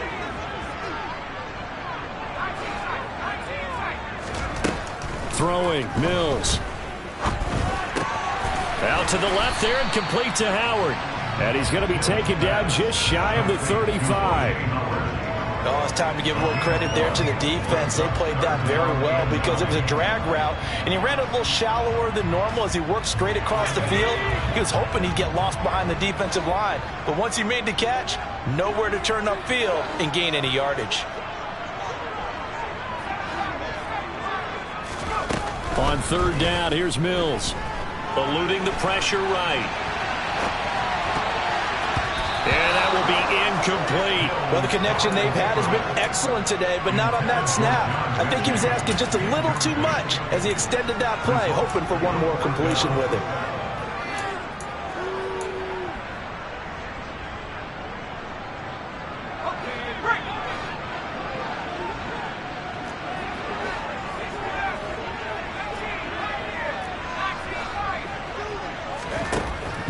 Throwing, Mills.
Out to the left there and complete to Howard.
And he's going to be taken down just shy of the 35.
Oh, it's time to give a little credit there to the defense. They played that very well because it was a drag route, and he ran a little shallower than normal as he worked straight across the field. He was hoping he'd get lost behind the defensive line, but once he made the catch, nowhere to turn upfield and gain any yardage.
On third down, here's Mills.
Eluding the pressure right. And that will be incomplete.
Well, the connection they've had has been excellent today, but not on that snap. I think he was asking just a little too much as he extended that play, hoping for one more completion with it.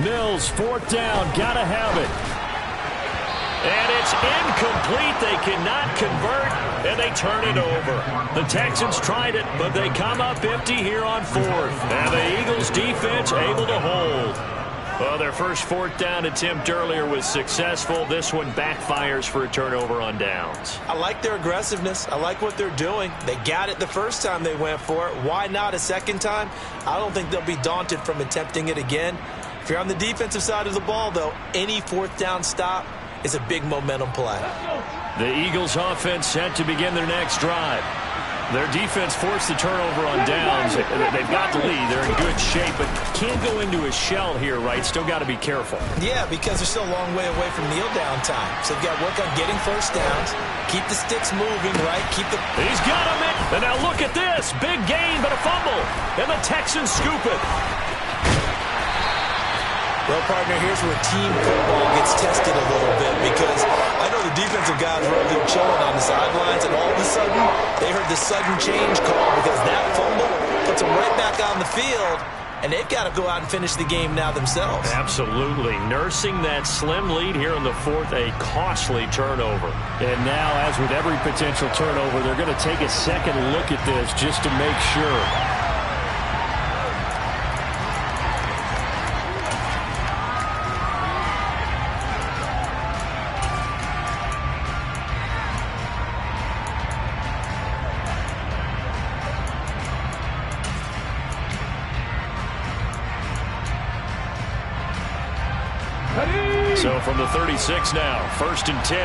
Mills, fourth down, gotta have it.
And it's incomplete. They cannot convert, and they turn it over. The Texans tried it, but they come up empty here on fourth. And the Eagles defense able to hold. Well, their first fourth down attempt earlier was successful. This one backfires for a turnover on downs.
I like their aggressiveness. I like what they're doing. They got it the first time they went for it. Why not a second time? I don't think they'll be daunted from attempting it again. If you're on the defensive side of the ball, though, any fourth down stop is a big momentum play.
The Eagles offense set to begin their next drive. Their defense forced the turnover on downs. They've got the lead. They're in good shape, but can't go into a shell here, right? Still got to be careful.
Yeah, because they're still a long way away from kneel down time. So they've got to work on getting first downs, keep the sticks moving, right?
He's got him. And now look at this. Big gain, but a fumble. And the Texans scoop it.
Well, partner, here's where team football gets tested a little bit because I know the defensive guys were over there chilling on the sidelines, and all of a sudden they heard the sudden change call because that fumble puts them right back on the field, and they've got to go out and finish the game now themselves.
Absolutely. Nursing that slim lead here in the fourth, a costly turnover.
And now, as with every potential turnover, they're going to take a second look at this just to make sure. So from the 36 now, 1st and 10.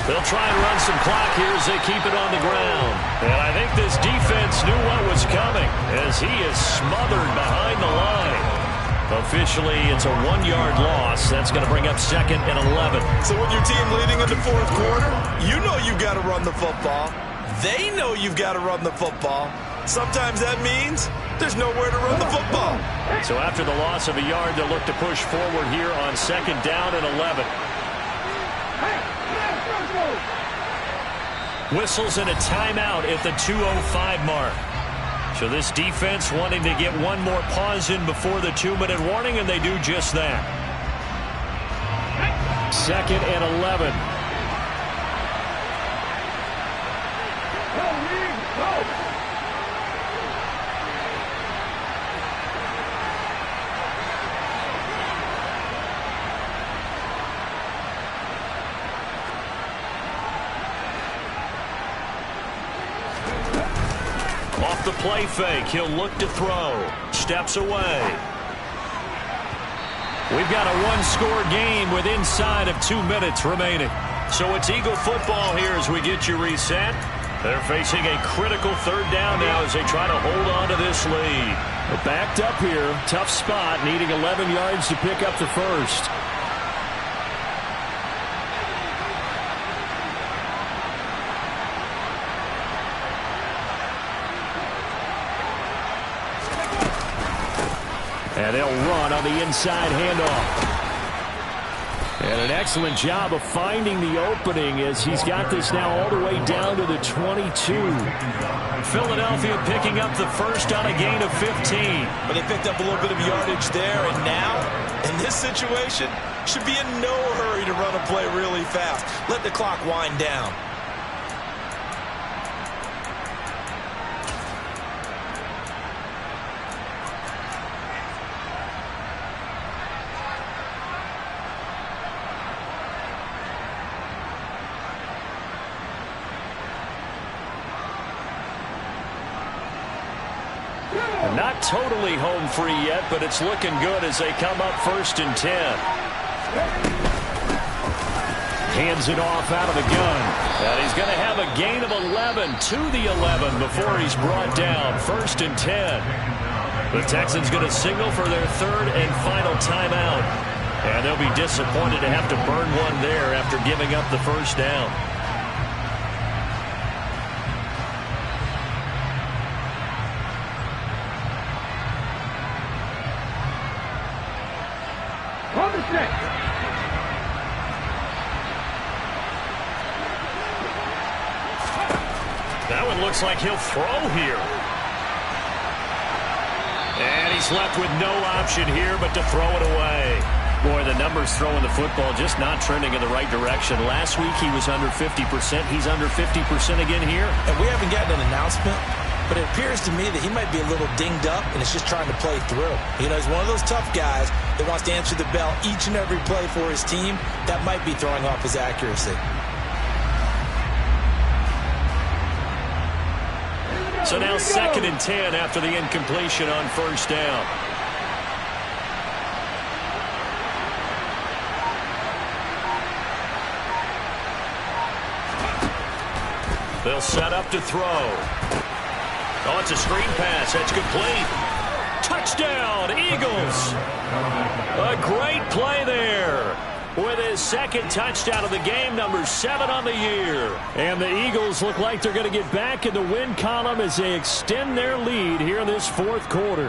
They'll try and run some clock here as they keep it on the ground. And I think this defense knew what was coming as he is smothered behind the line. Officially, it's a 1-yard loss. That's going to bring up 2nd and 11.
So when your team leading in the 4th quarter, you know you've got to run the football. They know you've got to run the football. Sometimes that means there's nowhere to run the football.
So after the loss of a yard, they'll look to push forward here on 2nd down and 11. Whistles and a timeout at the 2:05 mark. So this defense wanting to get one more pause in before the 2-minute warning, and they do just that. 2nd and 11.
Off the play fake, he'll look to throw. Steps away. We've got a 1-score game with inside of 2 minutes remaining. So it's Eagle football here as we get you reset. They're facing a critical 3rd down now as they try to hold on to this lead.
They're backed up here. Tough spot, needing 11 yards to pick up the first. And they'll run on the inside handoff. And an excellent job of finding the opening as he's got this now all the way down to the 22.
Philadelphia picking up the first on a gain of 15.
But they picked up a little bit of yardage there, and now, in this situation, should be in no hurry to run a play really fast. Let the clock wind down.
Not totally home free yet, but it's looking good as they come up 1st and 10.
Hands it off out of the gun.
And he's going to have a gain of 11 to the 11 before he's brought down. 1st and 10. The Texans going to signal for their 3rd and final timeout. And they'll be disappointed to have to burn one there after giving up the first down. That one looks like he'll throw here. And he's left with no option here but to throw it away.
Boy, the numbers throwing the football just not trending in the right direction. Last week he was under 50%. He's under 50% again here.
And we haven't gotten an announcement, but it appears to me that he might be a little dinged up and is just trying to play through. You know, he's one of those tough guys that wants to answer the bell each and every play for his team. That might be throwing off his accuracy.
So now 2nd and 10 after the incompletion on 1st down. They'll set up to throw. Oh, it's a screen pass. That's complete. Touchdown, Eagles. A great play there. With his 2nd touchdown of the game, number 7 on the year.
And the Eagles look like they're going to get back in the win column as they extend their lead here in this 4th quarter.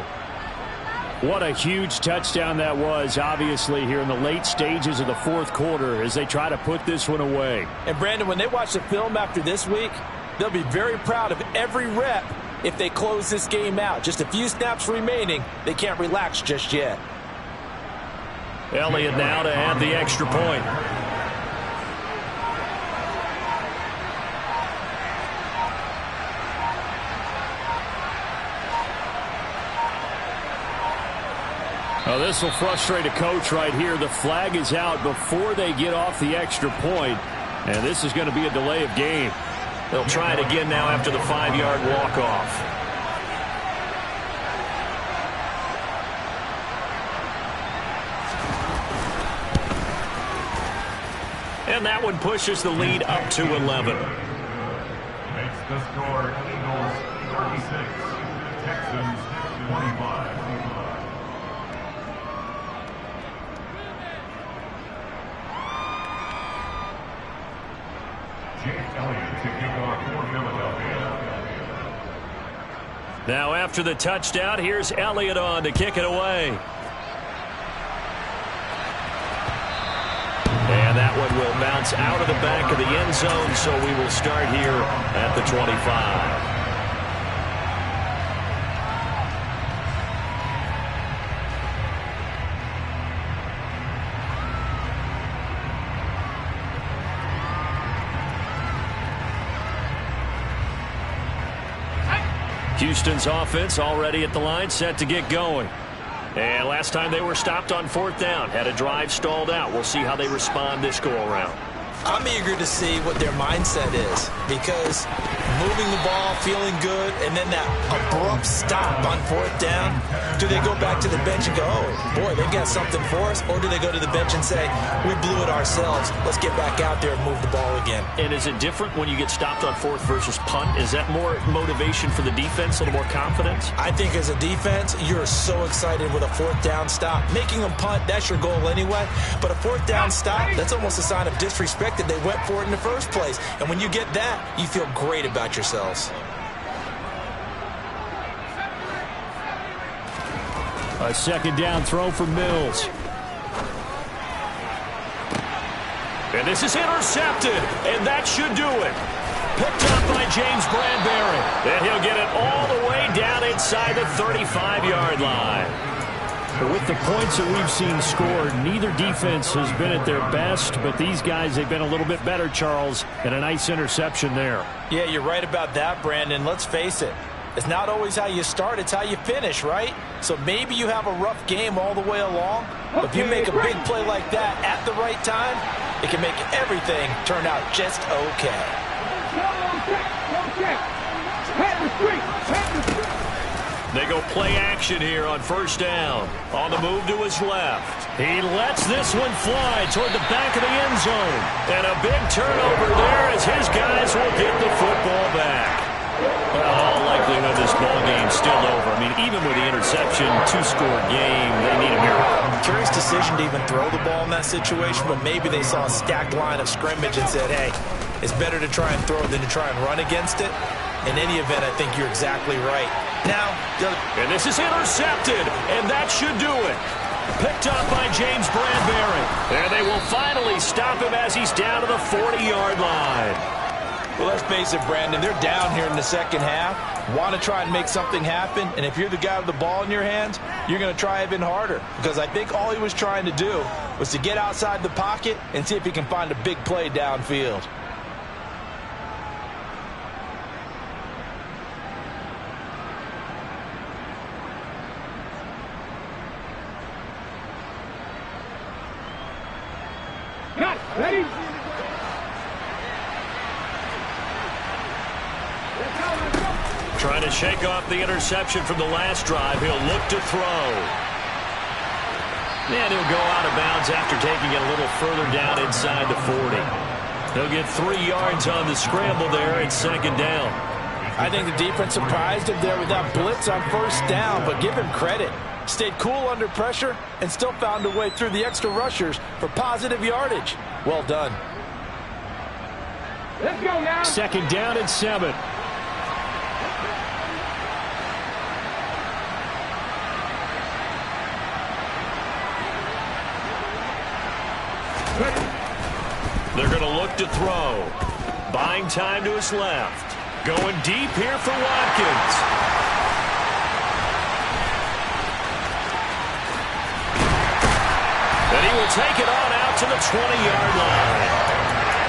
What a huge touchdown that was, obviously, here in the late stages of the 4th quarter as they try to put this one away.
And, Brandon, when they watch the film after this week, they'll be very proud of every rep if they close this game out. Just a few snaps remaining. They can't relax just yet.
Elliott now to add the extra point.
Oh, this will frustrate a coach right here. The flag is out before they get off the extra point, and this is going to be a delay of game.
They'll try it again now after the 5-yard walk-off. And that one pushes the lead up to 11.
Makes the score Eagles 36, Texans 25. Jake Elliott to kick off for Philadelphia.
Now after the touchdown, here's Elliott on to kick it away. And that one will bounce out of the back of the end zone, so we will start here at the 25. Houston's offense already at the line, set to get going. And last time they were stopped on 4th down, had a drive stalled out. We'll see how they respond this go-around.
I'm eager to see what their mindset is, because moving the ball, feeling good, and then that abrupt stop on 4th down, do they go back to the bench and go, oh, boy, they've got something for us, or do they go to the bench and say, we blew it ourselves, let's get back out there and move the ball again?
And is it different when you get stopped on 4th versus punt? Is that more motivation for the defense, a little more confidence?
I think as a defense, you're so excited with a 4th down stop. Making them punt, that's your goal anyway, but a 4th down stop, that's almost a sign of disrespect that they went for it in the first place. And when you get that, you feel great about yourselves.
A 2nd down throw for Mills.
And this is intercepted, and that should do it. Picked up by James Bradbury. And he'll get it all the way down inside the 35-yard line.
With the points that we've seen scored, neither defense has been at their best, but these guys, they've been a little bit better, Charles, and a nice interception there.
Yeah, you're right about that, Brandon. Let's face it. It's not always how you start, it's how you finish, right? So maybe you have a rough game all the way along, but if you make a big play like that at the right time, it can make everything turn out just okay.
They go play action here on 1st down. On the move to his left. He lets this one fly toward the back of the end zone. And a big turnover there as his guys will get the football back. Well, in all likelihood, this ball game's still over. I mean, even with the interception, 2-score game, they need a miracle.
Curious decision to even throw the ball in that situation, but maybe they saw a stacked line of scrimmage and said, hey, it's better to try and throw than to try and run against it. In any event, I think you're exactly right. Now,
and this is intercepted, and that should do it. Picked up by James Bradbury. And they will finally stop him as he's down to the 40-yard line.
Well, let's face it, Brandon, they're down here in the second half, want to try and make something happen, and if you're the guy with the ball in your hands, you're going to try even harder, because I think all he was trying to do was to get outside the pocket and see if he can find a big play downfield.
Ready?
Trying to shake off the interception from the last drive. He'll look to throw. And he'll go out of bounds after taking it a little further down inside the 40. He'll get 3 yards on the scramble there at 2nd down.
I think the defense surprised him there with that blitz on 1st down, but give him credit. Stayed cool under pressure and still found a way through the extra rushers for positive yardage. Well done.
Let's go now.
2nd down and 7.
They're going to look to throw. Buying time to his left. Going deep here for Watkins. And he will take it on out to the 20-yard line.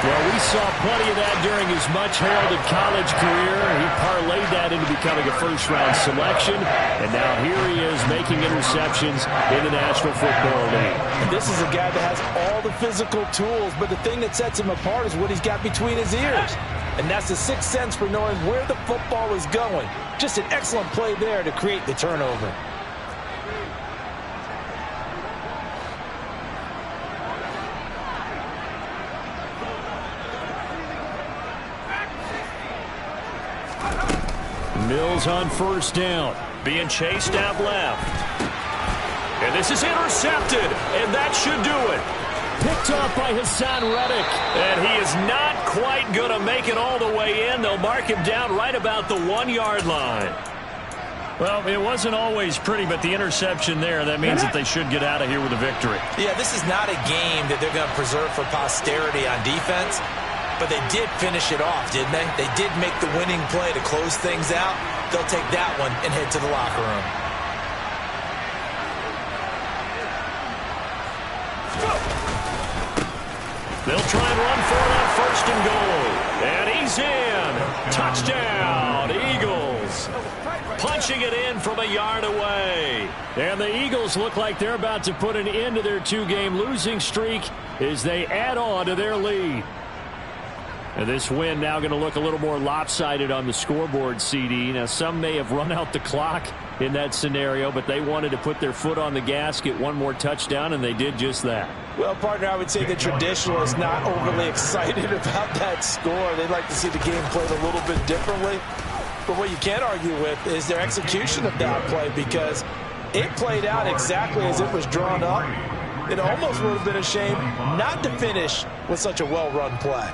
Well, we saw plenty of that during his much-heralded college career. He parlayed that into becoming a first-round selection, and now here he is making interceptions in the National Football League.
And this is a guy that has all the physical tools, but the thing that sets him apart is what he's got between his ears. And that's the sixth sense for knowing where the football is going. Just an excellent play there to create the turnover.
Mills on first down.
Being chased out left. And this is intercepted, and that should do it.
Picked off by Hassan Reddick.
And he is not quite going to make it all the way in. They'll mark him down right about the 1-yard line.
Well, it wasn't always pretty, but the interception there, that means that they should get out of here with a victory.
Yeah, this is not a game that they're going to preserve for posterity on defense. But they did finish it off, didn't they? They did make the winning play to close things out. They'll take that one and head to the locker room.
They'll try and run for it on first and goal. And he's in. Touchdown, Eagles. Punching it in from a yard away.
And the Eagles look like they're about to put an end to their 2-game losing streak as they add on to their lead. And this win now going to look a little more lopsided on the scoreboard, CD. Now, some may have run out the clock in that scenario, but they wanted to put their foot on the gas, get one more touchdown, and they did just that.
Well, partner, I would say the traditionalists not overly excited about that score. They'd like to see the game played a little bit differently. But what you can't argue with is their execution of that play, because it played out exactly as it was drawn up. It almost would have been a shame not to finish with such a well-run play.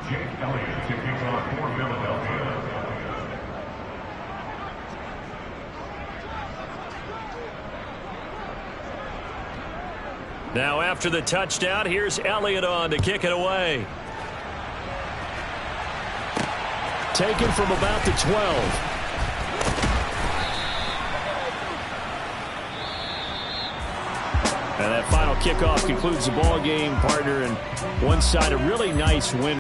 Jake Elliott taking on for Philadelphia.
Now after the touchdown, here's Elliott on to kick it away.
Taken from about the 12. And that final kickoff concludes the ball game, partner, and one side a really nice win.